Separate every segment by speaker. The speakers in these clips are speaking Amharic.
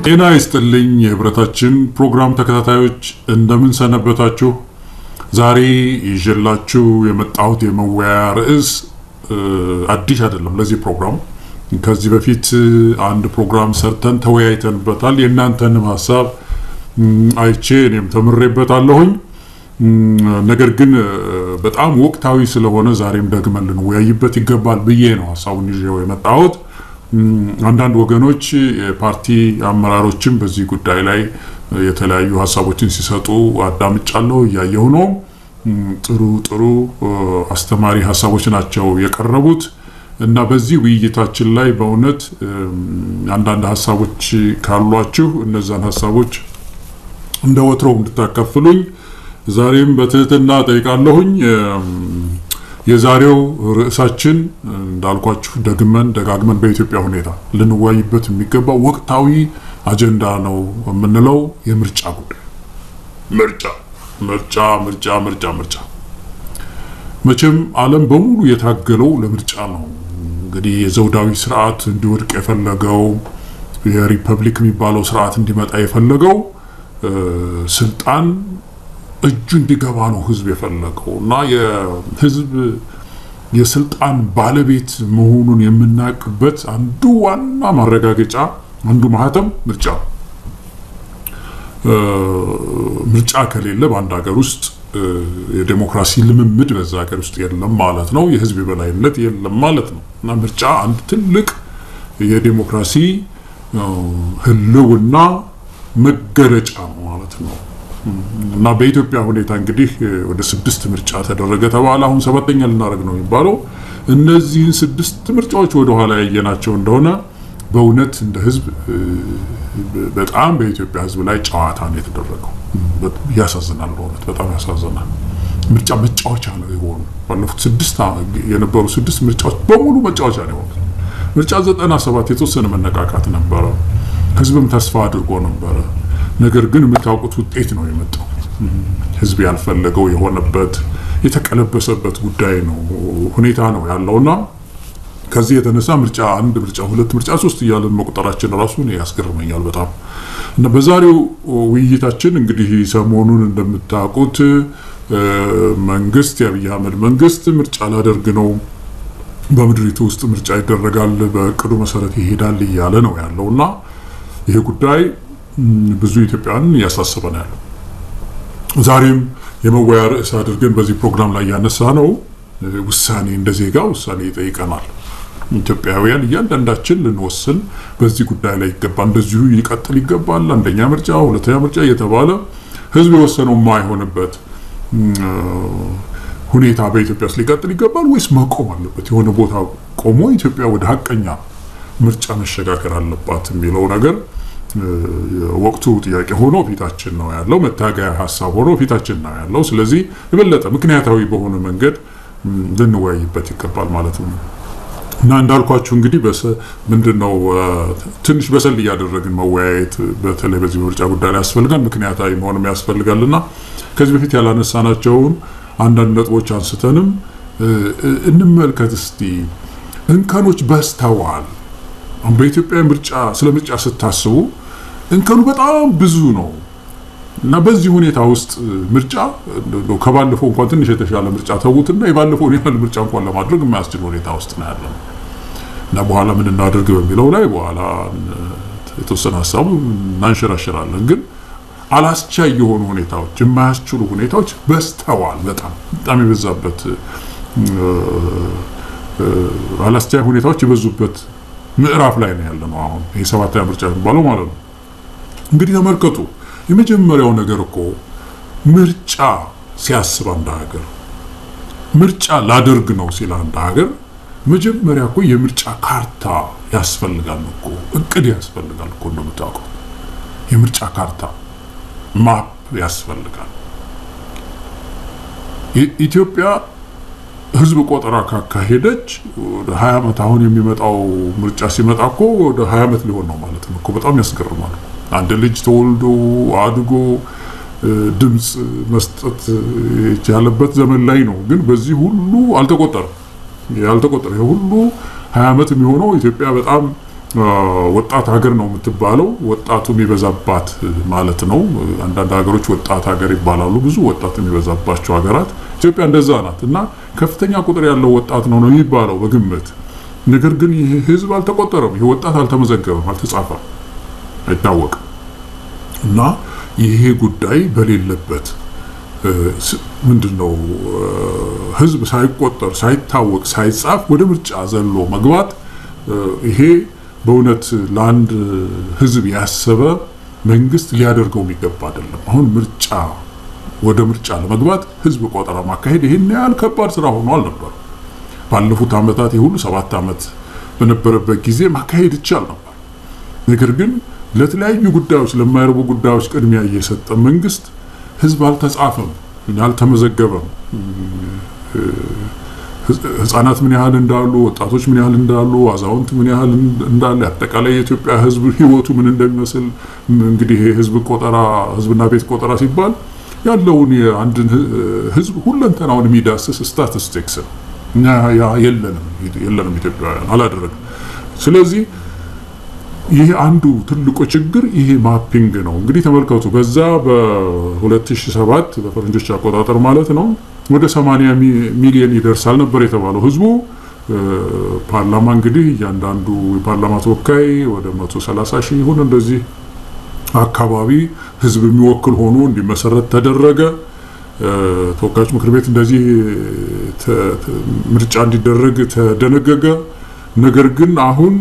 Speaker 1: ጤና ይስጥልኝ የህብረታችን ፕሮግራም ተከታታዮች እንደምን ሰነበታችሁ? ዛሬ ይዤላችሁ የመጣሁት የመወያያ ርዕስ አዲስ አይደለም። ለዚህ ፕሮግራም ከዚህ በፊት አንድ ፕሮግራም ሰርተን ተወያይተንበታል። የእናንተንም ሀሳብ አይቼ እኔም ተምሬበታለሁኝ። ነገር ግን በጣም ወቅታዊ ስለሆነ ዛሬም ደግመን ልንወያይበት ይገባል ብዬ ነው ሀሳቡን ይዤው የመጣሁት። አንዳንድ ወገኖች የፓርቲ አመራሮችም በዚህ ጉዳይ ላይ የተለያዩ ሀሳቦችን ሲሰጡ አዳምጫለሁ፣ እያየሁ ነው። ጥሩ አስተማሪ ሀሳቦች ናቸው የቀረቡት እና በዚህ ውይይታችን ላይ በእውነት አንዳንድ ሀሳቦች ካሏችሁ እነዛን ሀሳቦች እንደ ወትሮው እንድታካፍሉኝ ዛሬም በትህትና ጠይቃለሁኝ። የዛሬው ርዕሳችን እንዳልኳችሁ ደጋግመን በኢትዮጵያ ሁኔታ ልንወያይበት የሚገባው ወቅታዊ አጀንዳ ነው የምንለው የምርጫ ጉዳይ። ምርጫ መቼም ዓለም በሙሉ የታገለው ለምርጫ ነው። እንግዲህ የዘውዳዊ ስርዓት እንዲወድቅ የፈለገው የሪፐብሊክ የሚባለው ስርዓት እንዲመጣ የፈለገው ስልጣን እጁ እንዲገባ ነው ህዝብ የፈለገው እና የህዝብ የስልጣን ባለቤት መሆኑን የምናውቅበት አንዱ ዋና ማረጋገጫ አንዱ ማህተም ምርጫ ከሌለ በአንድ ሀገር ውስጥ የዴሞክራሲ ልምምድ በዛ ሀገር ውስጥ የለም ማለት ነው። የህዝብ የበላይነት የለም ማለት ነው እና ምርጫ አንድ ትልቅ የዴሞክራሲ ህልውና መገለጫ ነው ማለት ነው። እና በኢትዮጵያ ሁኔታ እንግዲህ ወደ 6 ምርጫ ተደረገ ተባለ። አሁን 7ኛ ልናደርግ ነው የሚባለው። እነዚህን 6 ምርጫዎች ወደ ኋላ ያየናቸው እንደሆነ በእውነት እንደ ህዝብ በጣም በኢትዮጵያ ህዝብ ላይ ጨዋታ ነው የተደረገው። ያሳዝናል፣ በእውነት በጣም ያሳዝናል። ምርጫ መጫወቻ ነው የሆኑ ባለፉት 6 የነበሩ 6 ምርጫዎች በሙሉ መጫወቻ ነው የሆኑት። ምርጫ 97 የተወሰነ መነቃቃት ነበረ፣ ህዝብም ተስፋ አድርጎ ነበረ። ነገር ግን የምታውቁት ውጤት ነው የመጣው። ህዝብ ያልፈለገው የሆነበት የተቀለበሰበት ጉዳይ ነው ሁኔታ ነው ያለውና ከዚህ የተነሳ ምርጫ 1 ምርጫ 2 ምርጫ 3 እያለን መቁጠራችን ራሱ ያስገርመኛል በጣም። እና በዛሬው ውይይታችን እንግዲህ ሰሞኑን እንደምታውቁት መንግስት የአብይ አህመድ መንግስት ምርጫ ላደርግ ነው፣ በምድሪቱ ውስጥ ምርጫ ይደረጋል፣ በእቅዱ መሰረት ይሄዳል እያለ ነው ያለውና ይሄ ጉዳይ ብዙ ኢትዮጵያውያን ያሳስበናል። ዛሬም የመወያያ ርዕስ አድርገን በዚህ ፕሮግራም ላይ ያነሳ ነው ውሳኔ፣ እንደ ዜጋ ውሳኔ ይጠይቀናል። ኢትዮጵያውያን እያንዳንዳችን ልንወስን በዚህ ጉዳይ ላይ ይገባል። እንደዚሁ ይቀጥል ይገባል። 1ኛ ምርጫ 2ኛ ምርጫ እየተባለ ህዝብ የወሰነው የማይሆንበት ሁኔታ በኢትዮጵያ ውስጥ ሊቀጥል ይገባል ወይስ መቆም አለበት? የሆነ ቦታ ቆሞ ኢትዮጵያ ወደ ሀቀኛ ምርጫ መሸጋገር አለባት የሚለው ነገር ወቅቱ ጥያቄ ሆኖ ፊታችን ነው ያለው። መታገያ ሀሳብ ሆኖ ፊታችን ነው ያለው። ስለዚህ የበለጠ ምክንያታዊ በሆነ መንገድ ልንወያይበት ይገባል ማለት ነው። እና እንዳልኳችሁ እንግዲህ ምንድነው ትንሽ በሰል እያደረግን መወያየት በተለይ በዚህ ምርጫ ጉዳይ ላይ ያስፈልጋል፣ ምክንያታዊ መሆንም ያስፈልጋልና ከዚህ በፊት ያላነሳናቸውን አንዳንድ ነጥቦች አንስተንም እንመልከት እስቲ። እንከኖች በስተዋል። በኢትዮጵያ ስለ ምርጫ ስታስቡ እንከኑ በጣም ብዙ ነው እና በዚህ ሁኔታ ውስጥ ምርጫ ከባለፈው እንኳን ትንሽ የተሻለ ምርጫ ተውትና የባለፈው ያህል ምርጫ እንኳን ለማድረግ የማያስችል ሁኔታ ውስጥ ነው ያለው እና በኋላ ምን እናደርግ በሚለው ላይ በኋላ የተወሰነ ሀሳቡ እናንሸራሽራለን። ግን አላስቻይ የሆኑ ሁኔታዎች፣ የማያስችሉ ሁኔታዎች በስተዋል። በጣም የበዛበት አላስቻይ ሁኔታዎች የበዙበት ምዕራፍ ላይ ነው ያለነው አሁን ይሄ 7ኛ ምርጫ የሚባለው ማለት ነው። እንግዲህ ተመልከቱ፣ የመጀመሪያው ነገር እኮ ምርጫ ሲያስብ አንድ ሀገር ምርጫ ላደርግ ነው ሲል አንድ ሀገር መጀመሪያ እኮ የምርጫ ካርታ ያስፈልጋል እኮ፣ እቅድ ያስፈልጋል እኮ። እንደምታውቀው የምርጫ ካርታ ማፕ ያስፈልጋል። ኢትዮጵያ ህዝብ ቆጠራ ካካሄደች ወደ 20 ዓመት አሁን የሚመጣው ምርጫ ሲመጣ እኮ ወደ 20 ዓመት ሊሆን ነው ማለት ነው እኮ። በጣም ያስገርማል። አንድ ልጅ ተወልዶ አድጎ ድምጽ መስጠት ያለበት ዘመን ላይ ነው። ግን በዚህ ሁሉ ያልተቆጠረ ይሄ ሁሉ 20 ዓመት የሚሆነው ኢትዮጵያ በጣም ወጣት ሀገር ነው የምትባለው ወጣቱ የሚበዛባት ማለት ነው። አንዳንድ ሀገሮች ወጣት ሀገር ይባላሉ፣ ብዙ ወጣት የሚበዛባቸው ሀገራት። ኢትዮጵያ እንደዛ ናት እና ከፍተኛ ቁጥር ያለው ወጣት ነው የሚባለው በግምት። ነገር ግን ይሄ ህዝብ አልተቆጠረም፣ ይሄ ወጣት አልተመዘገበም፣ አልተጻፈም፣ አይታወቅም። እና ይሄ ጉዳይ በሌለበት ምንድነው ህዝብ ሳይቆጠር ሳይታወቅ ሳይጻፍ ወደ ምርጫ ዘሎ መግባት ይሄ በእውነት ለአንድ ህዝብ ያሰበ መንግስት ሊያደርገው የሚገባ አይደለም። አሁን ወደ ምርጫ ለመግባት ህዝብ ቆጠራ ማካሄድ ይሄን ያህል ከባድ ስራ ሆኖ አልነበረም። ባለፉት አመታት የሁሉ 7 አመት በነበረበት ጊዜ ማካሄድ ይቻል ነበር። ነገር ግን ለተለያዩ ጉዳዮች ለማይረቡ ጉዳዮች ቅድሚያ እየሰጠ መንግስት ህዝብ አልተጻፈም፣ አልተመዘገበም። ህፃናት ምን ያህል እንዳሉ፣ ወጣቶች ምን ያህል እንዳሉ፣ አዛውንት ምን ያህል እንዳለ፣ አጠቃላይ የኢትዮጵያ ህዝብ ህይወቱ ምን እንደሚመስል እንግዲህ ህዝብ ቆጠራ ህዝብና ቤት ቆጠራ ሲባል ያለውን የአንድን ህዝብ ሁለንተናውን የሚዳስስ ስታቲስቲክስ ነው። እና ያ የለንም ኢትዮጵያውያን አላደረግም። ስለዚህ ይሄ አንዱ ትልቁ ችግር ይሄ ማፒንግ ነው። እንግዲህ ተመልከቱ በዛ በ2007 በፈረንጆች አቆጣጠር ማለት ነው ወደ 80 ሚሊዮን ይደርሳል ነበር የተባለው ህዝቡ። ፓርላማ እንግዲህ እያንዳንዱ የፓርላማ ተወካይ ወደ 130 ሺህ ይሁን እንደዚህ አካባቢ ህዝብ የሚወክል ሆኖ እንዲመሰረት ተደረገ። ተወካዮች ምክር ቤት እንደዚህ ምርጫ እንዲደረግ ተደነገገ። ነገር ግን አሁን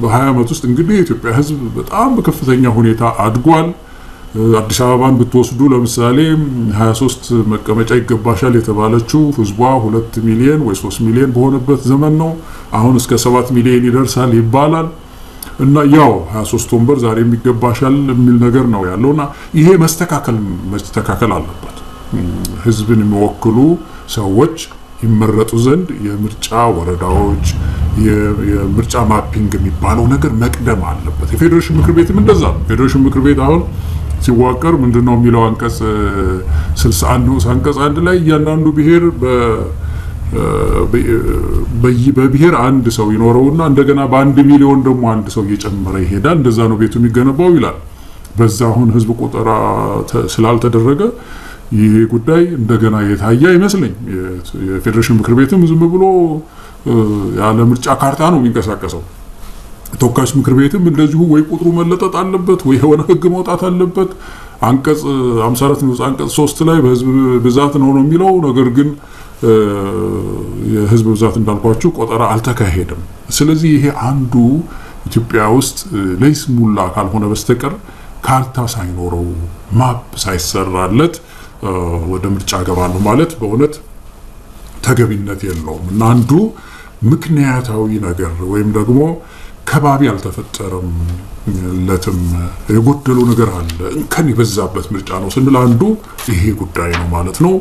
Speaker 1: በ20 ዓመት ውስጥ እንግዲህ የኢትዮጵያ ህዝብ በጣም በከፍተኛ ሁኔታ አድጓል። አዲስ አበባን ብትወስዱ ለምሳሌ 23 መቀመጫ ይገባሻል የተባለችው ህዝቧ 2 ሚሊዮን ወይ 3 ሚሊዮን በሆነበት ዘመን ነው። አሁን እስከ 7 ሚሊዮን ይደርሳል ይባላል። እና ያው 23 ወንበር ዛሬ የሚገባሻል የሚል ነገር ነው ያለውና ይሄ መስተካከል አለበት። ህዝብን የሚወክሉ ሰዎች ይመረጡ ዘንድ የምርጫ ወረዳዎች የምርጫ ማፒንግ የሚባለው ነገር መቅደም አለበት። የፌዴሬሽን ምክር ቤትም እንደዛ ነው። ፌዴሬሽን ምክር ቤት አሁን ሲዋቀር ምንድነው የሚለው አንቀጽ 61 ንዑስ አንቀጽ 1 ላይ እያንዳንዱ ብሔር በብሔር አንድ ሰው ይኖረውና እንደገና በ1 ሚሊዮን ደግሞ አንድ ሰው እየጨመረ ይሄዳል። እንደዛ ነው ቤቱ የሚገነባው ይላል። በዛ አሁን ህዝብ ቆጠራ ስላልተደረገ ይሄ ጉዳይ እንደገና የታየ አይመስለኝ። የፌዴሬሽን ምክር ቤትም ዝም ብሎ ያለ ምርጫ ካርታ ነው የሚንቀሳቀሰው። ተወካዮች ምክር ቤትም እንደዚሁ ወይ ቁጥሩ መለጠጥ አለበት ወይ የሆነ ህግ መውጣት አለበት። አንቀጽ 54 ንዑስ አንቀጽ 3 ላይ በህዝብ ብዛት ነው የሚለው። ነገር ግን የህዝብ ብዛት እንዳልኳችሁ ቆጠራ አልተካሄደም። ስለዚህ ይሄ አንዱ ኢትዮጵያ ውስጥ ለይስሙላ ካልሆነ በስተቀር ካርታ ሳይኖረው ማፕ ሳይሰራለት ወደ ምርጫ ገባለሁ ማለት በእውነት ተገቢነት የለውም። እና አንዱ ምክንያታዊ ነገር ወይም ደግሞ ከባቢ አልተፈጠረም ለትም የጎደለው ነገር አለ እንከን የበዛበት ምርጫ ነው ስንል አንዱ ይሄ ጉዳይ ነው ማለት ነው።